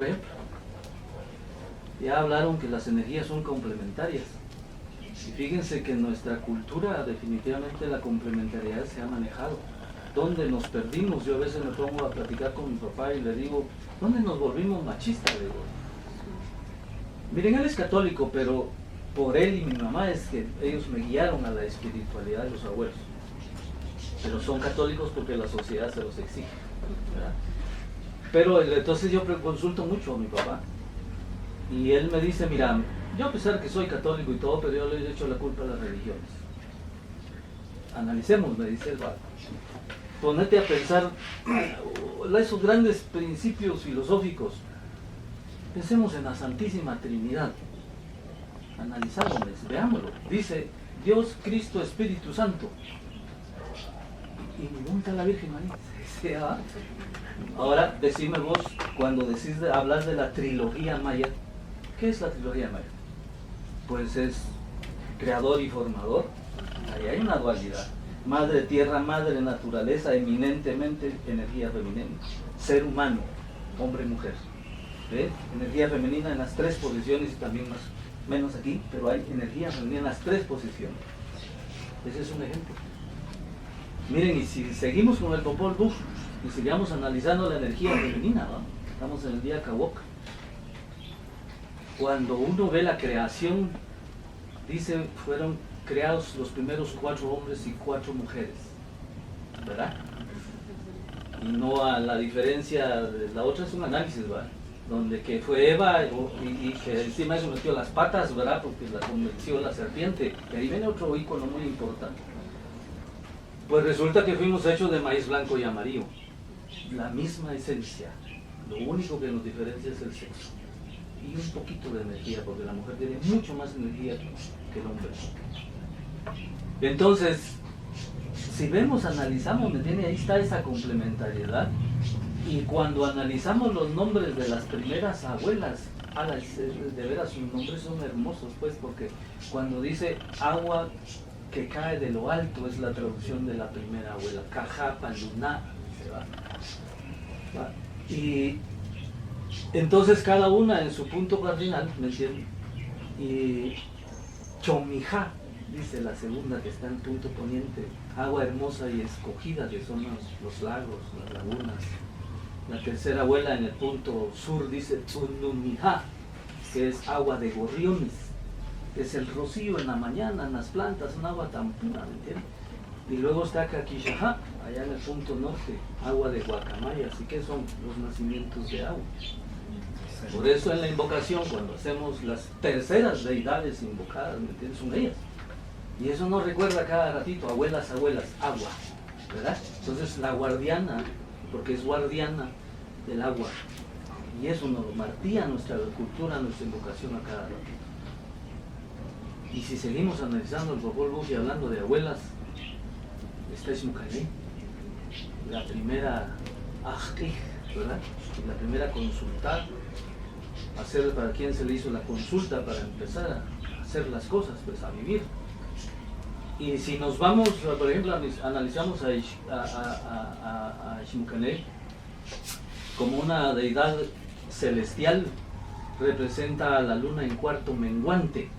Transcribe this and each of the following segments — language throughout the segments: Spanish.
ejemplo. Ya hablaron que las energías son complementarias. Y fíjense que en nuestra cultura definitivamente la complementariedad se ha manejado. ¿Dónde nos perdimos? Yo a veces me pongo a platicar con mi papá y le digo, ¿dónde nos volvimos machistas? Le digo, miren, él es católico, pero por él y mi mamá es que ellos me guiaron a la espiritualidad de los abuelos. Pero son católicos porque la sociedad se los exige, ¿verdad? Pero entonces yo consulto mucho a mi papá y él me dice, mira, yo a pesar que soy católico y todo, pero yo le he hecho la culpa a las religiones. Analicemos, me dice el padre. Ponete a pensar esos grandes principios filosóficos. Pensemos en la Santísima Trinidad. Analizámoslo, veámoslo. Dice Dios, Cristo, Espíritu Santo. Y nunca la Virgen María. Ahora, decime vos, cuando hablas de la trilogía maya, ¿qué es la trilogía maya? Pues es creador y formador. Ahí hay una dualidad. Madre tierra, madre naturaleza, eminentemente energía femenina. Ser humano, hombre y mujer. ¿Ve? Energía femenina en las tres posiciones y también más menos aquí, pero hay energía femenina en las tres posiciones. Ese es un ejemplo. Miren, y si seguimos con el Popol Vuh y sigamos analizando la energía femenina, ¿no? Estamos en el día Kawok. Cuando uno ve la creación, dice, fueron creados los primeros 4 hombres y 4 mujeres, ¿verdad? Y no a la diferencia de la otra, es un análisis, ¿verdad? Donde que fue Eva y que encima eso metió las patas, ¿verdad? Porque la convenció la serpiente. Y ahí viene otro ícono muy importante. Pues resulta que fuimos hechos de maíz blanco y amarillo. La misma esencia. Lo único que nos diferencia es el sexo. Y un poquito de energía, porque la mujer tiene mucho más energía que el hombre. Entonces, si vemos, analizamos, ahí está esa complementariedad. Y cuando analizamos los nombres de las primeras abuelas, de veras sus nombres son hermosos, pues, porque cuando dice agua que cae de lo alto es la traducción de la primera abuela, Cajapa, Luná, se va. Y entonces cada una en su punto cardinal, ¿me entienden? Y Chomijá, dice la segunda que está en punto poniente, agua hermosa y escogida, que son los lagos, las lagunas. La tercera abuela en el punto sur dice Tsunumijá, que es agua de gorriones. Es el rocío en la mañana, en las plantas, un agua tan pura, ¿me entiendes? Y luego está Kakishajá, allá en el punto norte, agua de guacamaya, así que son los nacimientos de agua. Por eso en la invocación, cuando hacemos las terceras deidades invocadas, ¿me entiendes? Son ellas. Y eso nos recuerda cada ratito, abuelas, agua, ¿verdad? Entonces la guardiana, porque es guardiana del agua. Y eso nos lo martía nuestra cultura, nuestra invocación a cada ratito. Y si seguimos analizando el Popol Vuh y hablando de abuelas, está Xmucalé, la primera Ajtij, ¿verdad? La primera consulta, para quien se le hizo la consulta para empezar a hacer las cosas, pues a vivir. Y si nos vamos, por ejemplo, analizamos a Xmucalé como una deidad celestial, representa a la luna en cuarto menguante,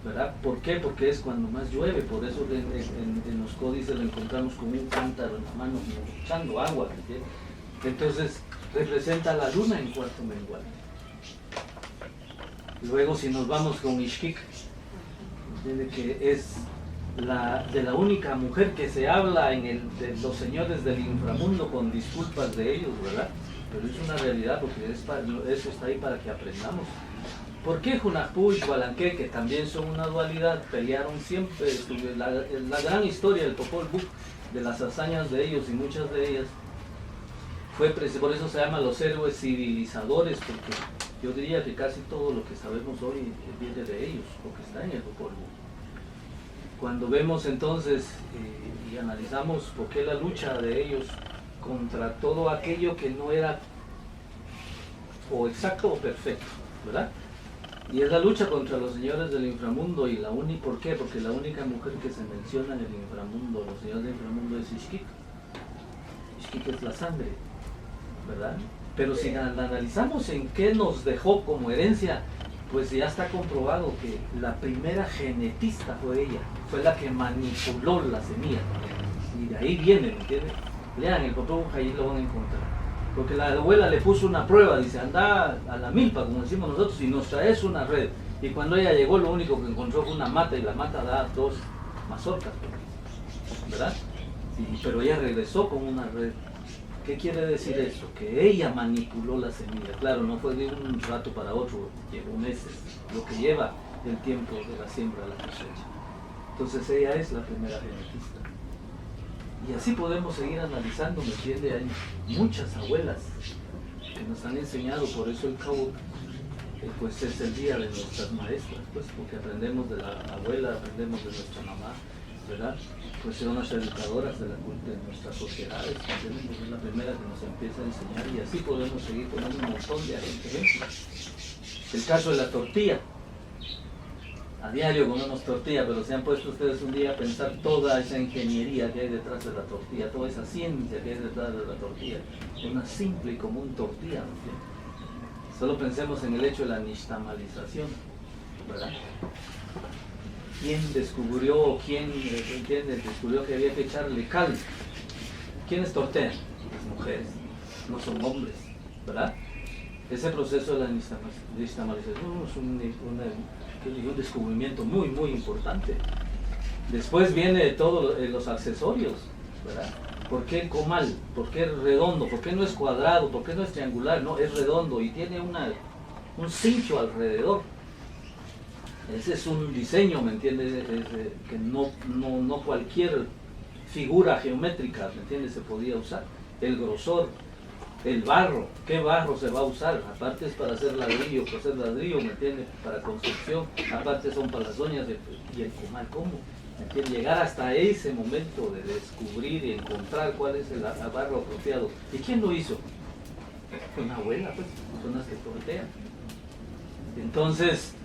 ¿verdad? ¿Por qué? Porque es cuando más llueve, por eso en los códices lo encontramos con un cántaro en la mano, como echando agua, ¿entiendes? Entonces representa a la luna en cuarto menguante. Luego si nos vamos con Ixquic, ¿entiendes? Que es de la única mujer que se habla de los señores del inframundo con disculpas de ellos, ¿verdad? Pero es una realidad porque eso está ahí para que aprendamos. ¿Por qué Hunahpu y Hualanque, que también son una dualidad, pelearon siempre? La gran historia del Popol Vuh, de las hazañas de ellos y muchas de ellas, por eso se llaman los héroes civilizadores, porque yo diría que casi todo lo que sabemos hoy viene de ellos, porque está en el Popol Vuh. Cuando vemos entonces y analizamos por qué la lucha de ellos contra todo aquello que no era o exacto o perfecto, ¿verdad? Y es la lucha contra los señores del inframundo y ¿por qué? Porque la única mujer que se menciona en el inframundo, los señores del inframundo, es Ixquic. Ixquic es la sangre, ¿verdad? Pero si la analizamos en qué nos dejó como herencia, pues ya está comprobado que la primera genetista fue ella, fue la que manipuló la semilla. Y de ahí viene, ¿me entiendes? Lean el Popol Vuh, ahí lo van a encontrar. Porque la abuela le puso una prueba, dice, anda a la milpa, como decimos nosotros, y nos traes una red. Y cuando ella llegó, lo único que encontró fue una mata, y la mata da 2 mazorcas, ¿verdad? Pero ella regresó con una red. ¿Qué quiere decir eso? Que ella manipuló la semilla. Claro, no fue de un rato para otro, llevó meses, lo que lleva el tiempo de la siembra a la cosecha. Entonces ella es la primera genetista. Y así podemos seguir analizando, ¿me entiende? Hay muchas abuelas que nos han enseñado, por eso el Cabo pues es el día de nuestras maestras, pues porque aprendemos de la abuela, aprendemos de nuestra mamá, ¿verdad? Pues son las educadoras de nuestras sociedades, ¿entienden? Pues es la primera que nos empieza a enseñar y así podemos seguir poniendo un montón de ejemplos. El caso de la tortilla. A diario comemos tortilla, pero se han puesto ustedes un día a pensar toda esa ingeniería que hay detrás de la tortilla, toda esa ciencia que hay detrás de la tortilla. Una simple y común tortilla, ¿no? Solo pensemos en el hecho de la nixtamalización, ¿verdad? ¿Quién descubrió, descubrió que había que echarle cal? ¿Quiénes tortean? Las mujeres, no son hombres, ¿verdad? Ese proceso de la nixtamalización es un descubrimiento muy, muy importante. Después viene todos los accesorios, ¿verdad? ¿Por qué el comal? ¿Por qué es redondo? ¿Por qué no es cuadrado? ¿Por qué no es triangular? No, es redondo y tiene un cincho alrededor. Ese es un diseño, ¿me entiendes? Que no cualquier figura geométrica, ¿me entiendes? Se podía usar. El grosor, el barro, ¿qué barro se va a usar? Aparte es para hacer ladrillo, ¿me entiendes? Para construcción, aparte son para las doñas y el comal, ¿cómo? ¿Me entiendes? Llegar hasta ese momento de descubrir y encontrar cuál es el barro apropiado. ¿Y quién lo hizo? Una abuela, pues, son las que tortean. Entonces,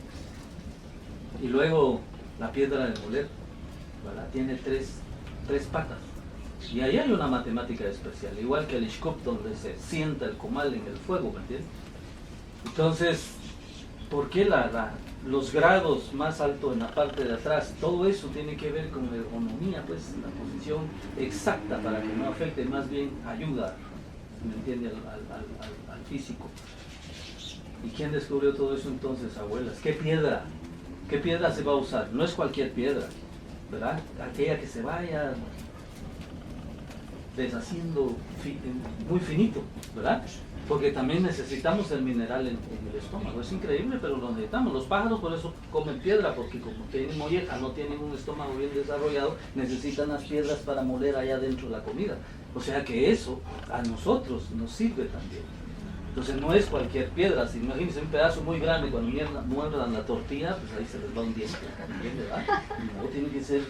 y luego la piedra de moler, ¿verdad? Tiene tres patas. Y ahí hay una matemática especial, igual que el Ishkup, donde se sienta el comal en el fuego, ¿me entiendes? Entonces, ¿por qué los grados más altos en la parte de atrás? Todo eso tiene que ver con la ergonomía, pues, la posición exacta para que no afecte, más bien ayuda, ¿me entiende? Al físico. ¿Y quién descubrió todo eso entonces, abuelas? ¿Qué piedra? ¿Qué piedra se va a usar? No es cualquier piedra, ¿verdad? Aquella que se vaya deshaciendo muy finito, ¿verdad? Porque también necesitamos el mineral en el estómago. Es increíble, pero lo necesitamos. Los pájaros por eso comen piedra, porque como tienen molleja, no tienen un estómago bien desarrollado, necesitan las piedras para moler allá dentro de la comida. O sea que eso a nosotros nos sirve también. Entonces no es cualquier piedra. Si imagínense un pedazo muy grande, cuando muerdan la tortilla, pues ahí se les va un diente, ¿verdad? Y luego tiene que ser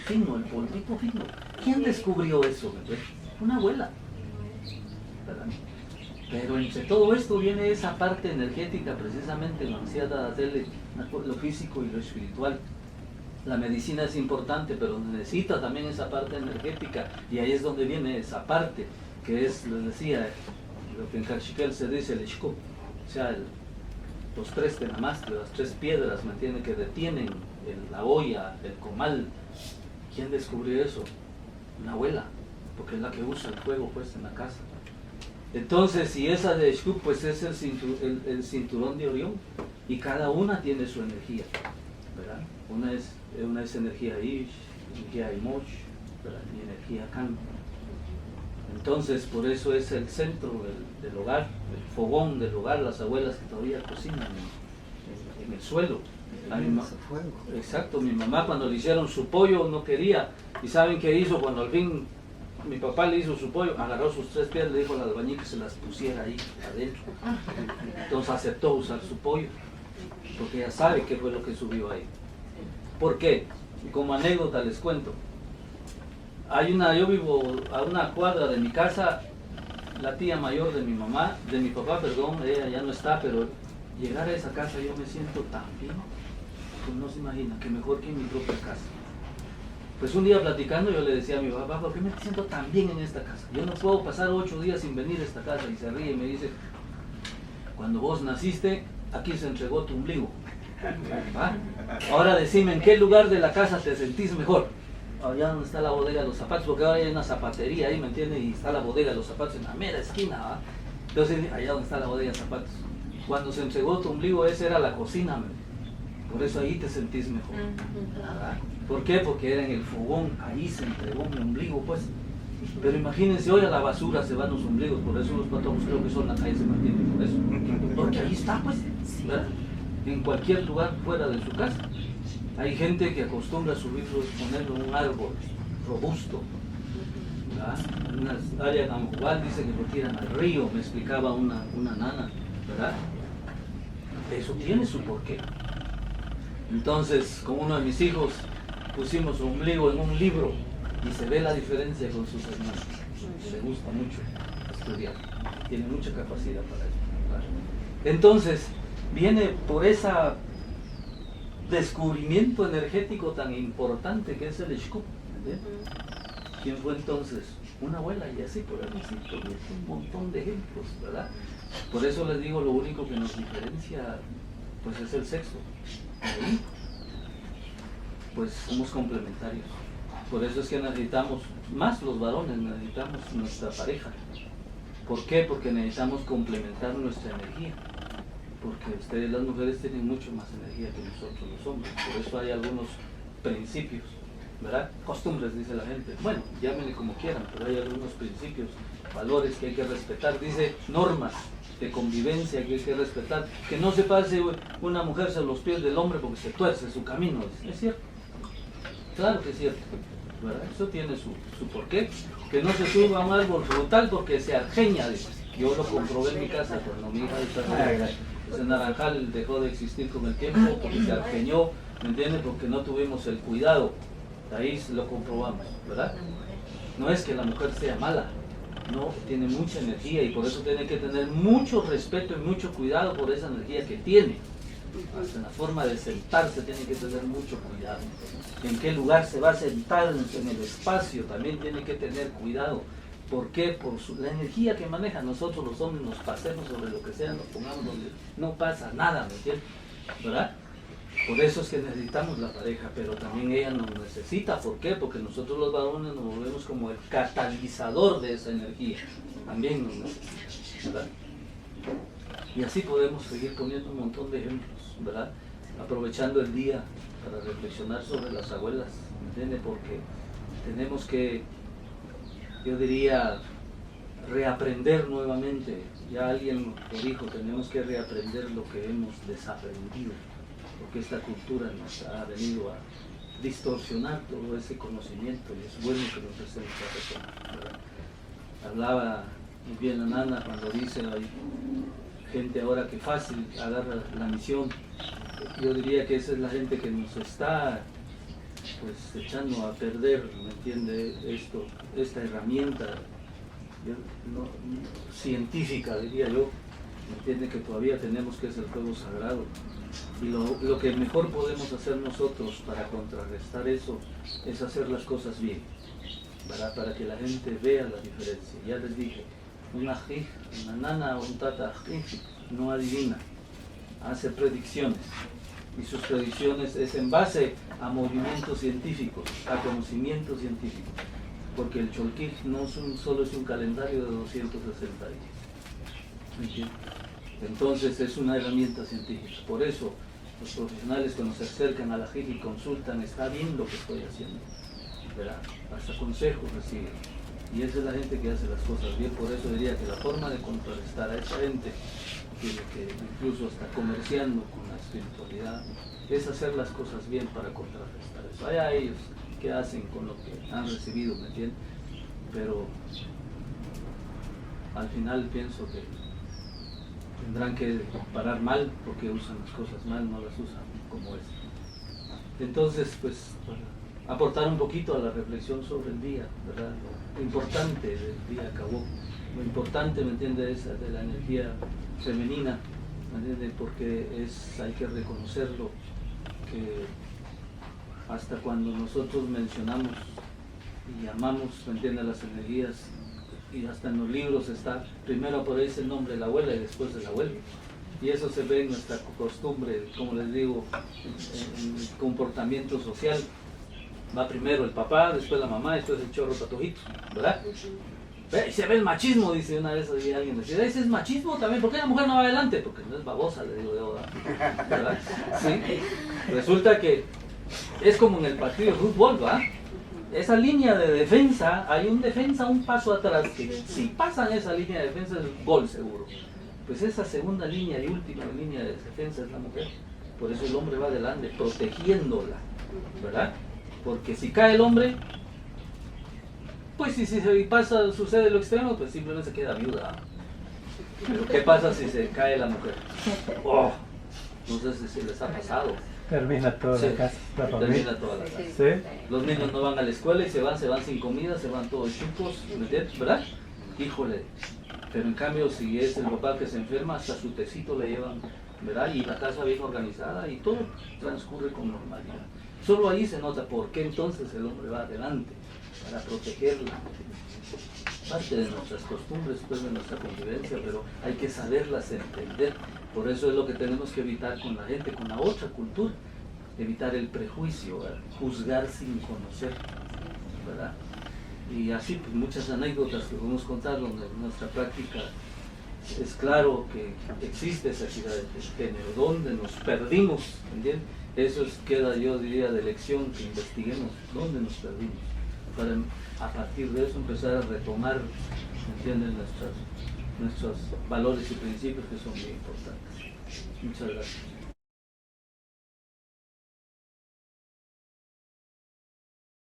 fino, el polvito fino. ¿Quién descubrió eso? Una abuela, ¿verdad? Pero entre todo esto viene esa parte energética, precisamente la ansiedad de hacerle lo físico y lo espiritual. La medicina es importante, pero necesita también esa parte energética, y ahí es donde viene esa parte, que es, les decía, lo que en Cachiquel se dice el Ishkup, o sea, los 3 tenamastros, las 3 piedras, ¿me entienden? Que detienen la olla, el comal. ¿Quién descubrió eso? Una abuela, porque es la que usa el fuego, pues, en la casa. Entonces, si esa de Ishkup, pues es el cinturón de Orión, y cada una tiene su energía, ¿verdad? Una es energía Ish, energía Imosh, ¿verdad? Y energía Kan. Entonces, por eso es el centro del hogar, el fogón del hogar, las abuelas que todavía cocinan en el suelo. Exacto, mi mamá cuando le hicieron su pollo no quería, y ¿saben qué hizo? Cuando al fin mi papá le hizo su pollo, agarró sus 3 piedras, le dijo al albañil que se las pusiera ahí adentro. Entonces aceptó usar su pollo, porque ella sabe qué fue lo que subió ahí. ¿Por qué? Y como anécdota les cuento. Yo vivo a una cuadra de mi casa, la tía mayor de mi papá, ella ya no está, pero llegar a esa casa yo me siento tan bien, pues no se imagina, que mejor que en mi propia casa. Pues un día platicando yo le decía a mi papá, ¿por qué me siento tan bien en esta casa? Yo no puedo pasar 8 días sin venir a esta casa. Y se ríe y me dice, cuando vos naciste, aquí se entregó tu ombligo. ¿Va? Ahora decime, ¿en qué lugar de la casa te sentís mejor? Allá donde está la bodega de los zapatos, porque ahora hay una zapatería ahí, ¿me entiendes? Y está la bodega de los zapatos en la mera esquina, ¿va? Entonces, allá donde está la bodega de zapatos. Cuando se entregó tu ombligo, esa era la cocina, ¿me? Por eso ahí te sentís mejor. ¿Verdad? ¿Por qué? Porque era en el fogón, ahí se entregó mi ombligo, pues. Pero imagínense, hoy a la basura se van los ombligos, por eso los patojos creo que son la calle se mantienen, por eso. Porque ahí está, pues, ¿verdad? En cualquier lugar fuera de su casa. Hay gente que acostumbra a subirlo y ponerlo en un árbol robusto. ¿Verdad? En una área Camujubal dice que lo tiran al río, me explicaba una nana, ¿verdad? Eso tiene su porqué. Entonces, con uno de mis hijos pusimos su ombligo en un libro y se ve la diferencia con sus hermanos. Le gusta mucho estudiar, tiene mucha capacidad para eso, ¿verdad? Entonces, viene por ese descubrimiento energético tan importante que es el Ixcup. ¿Quién fue entonces? Una abuela, y así por el municipio, un montón de ejemplos, ¿verdad? Por eso les digo, lo único que nos diferencia pues es el sexo. Ahí, pues somos complementarios. Por eso es que necesitamos, más los varones, necesitamos nuestra pareja. ¿Por qué? Porque necesitamos complementar nuestra energía. Porque ustedes, las mujeres, tienen mucho más energía que nosotros los hombres. Por eso hay algunos principios, ¿verdad? Costumbres, dice la gente. Bueno, llámenle como quieran, pero hay algunos principios, valores que hay que respetar. Dice normas de convivencia que hay que respetar. Que no se pase una mujer sobre los pies del hombre porque se tuerce su camino. ¿Es cierto? Claro que es cierto, ¿verdad? Eso tiene su porqué. Que no se suba a un árbol frutal porque se argeña. Yo lo comprobé en mi casa cuando mi hija está. Ese naranjal dejó de existir con el tiempo porque se argeñó, ¿me entiendes? Porque no tuvimos el cuidado. Ahí lo comprobamos, ¿verdad? No es que la mujer sea mala, no, tiene mucha energía y por eso tiene que tener mucho respeto y mucho cuidado por esa energía que tiene. Hasta en la forma de sentarse tiene que tener mucho cuidado. En qué lugar se va a sentar en el espacio también tiene que tener cuidado. ¿Por qué? Por la energía que maneja. Nosotros los hombres nos pasemos sobre lo que sea, nos pongamos donde no pasa nada, ¿me entiendes? ¿Verdad? Por eso es que necesitamos la pareja, pero también ella nos necesita. ¿Por qué? Porque nosotros los varones nos volvemos como el catalizador de esa energía. También nos necesita, ¿verdad? Y así podemos seguir poniendo un montón de ejemplos, ¿verdad? Aprovechando el día para reflexionar sobre las abuelas, ¿me entiendes? Porque tenemos que, yo diría, reaprender nuevamente. Ya alguien lo dijo, tenemos que reaprender lo que hemos desaprendido, porque esta cultura nos ha venido a distorsionar todo ese conocimiento y es bueno que lo empecemos a retomar, ¿verdad? Hablaba muy bien la nana cuando dice, hay gente ahora que fácil agarra la misión. Yo diría que esa es la gente que nos está pues echando a perder, ¿me entiende? Esta herramienta científica, diría yo, ¿me entiende? Que todavía tenemos, que es el fuego sagrado. Y lo que mejor podemos hacer nosotros para contrarrestar eso es hacer las cosas bien, para que la gente vea la diferencia. Ya les dije, una nana o un tata no adivina, hace predicciones. Y sus predicciones es en base a movimientos científicos, a conocimientos científicos. Porque el Cholquij no solo es un calendario de 260 días. ¿Me entiendes? Entonces es una herramienta científica. Por eso los profesionales cuando se acercan a la JIC y consultan, está bien lo que estoy haciendo, ¿verdad? Hasta consejos reciben. Y esa es la gente que hace las cosas bien. Por eso diría que la forma de contrarrestar a esa gente, que incluso hasta comerciando con la espiritualidad, es hacer las cosas bien para contrarrestar eso. Hay a ellos que hacen con lo que han recibido, ¿me entienden? Pero al final pienso que tendrán que parar mal porque usan las cosas mal, no las usan como es. Entonces, pues, para aportar un poquito a la reflexión sobre el día, ¿verdad? Lo importante del día acabó. Lo importante, ¿me entiende?, es de la energía femenina, ¿me entiende? Porque hay que reconocerlo, que hasta cuando nosotros mencionamos y llamamos, ¿me entiendes?, las energías, y hasta en los libros está, primero aparece el nombre de la abuela y después del abuelo. Y eso se ve en nuestra costumbre, como les digo, en el comportamiento social. Va primero el papá, después la mamá, después el chorro patojito, ¿verdad? Y se ve el machismo, dice una vez alguien, decía, ese es machismo también, ¿por qué la mujer no va adelante? Porque no es babosa, le digo yo, ¿verdad? ¿Sí? Resulta que es como en el partido de fútbol, ¿verdad? Esa línea de defensa, hay un defensa un paso atrás, que si pasan esa línea de defensa es gol seguro. Pues esa segunda línea y última línea de defensa es la mujer. Por eso el hombre va adelante, protegiéndola, ¿verdad? Porque si cae el hombre, pues si pasa, sucede lo extremo, pues simplemente se queda viuda. Pero ¿qué pasa si se cae la mujer? Oh, no sé si les ha pasado. Termina toda la casa, la familia. Termina toda la casa. ¿Sí? Los niños no van a la escuela y se van sin comida, se van todos chucos, ¿verdad? Híjole. Pero en cambio, si es el papá que se enferma, hasta su tecito le llevan, ¿verdad? Y la casa bien organizada y todo transcurre con normalidad. Solo ahí se nota por qué entonces el hombre va adelante, para protegerla. Parte de nuestras costumbres, pues de nuestra convivencia, pero hay que saberlas entender. Por eso es lo que tenemos que evitar con la gente, con la otra cultura. Evitar el prejuicio, ¿verdad? Juzgar sin conocer, ¿verdad? Y así, pues muchas anécdotas que podemos contar donde en nuestra práctica es claro que existe esa equidad de género, donde nos perdimos, ¿entiendes? Eso queda, yo diría, de lección que investiguemos dónde nos perdimos, para a partir de eso empezar a retomar, ¿entiendes?, nuestros valores y principios que son muy importantes. Muchas gracias.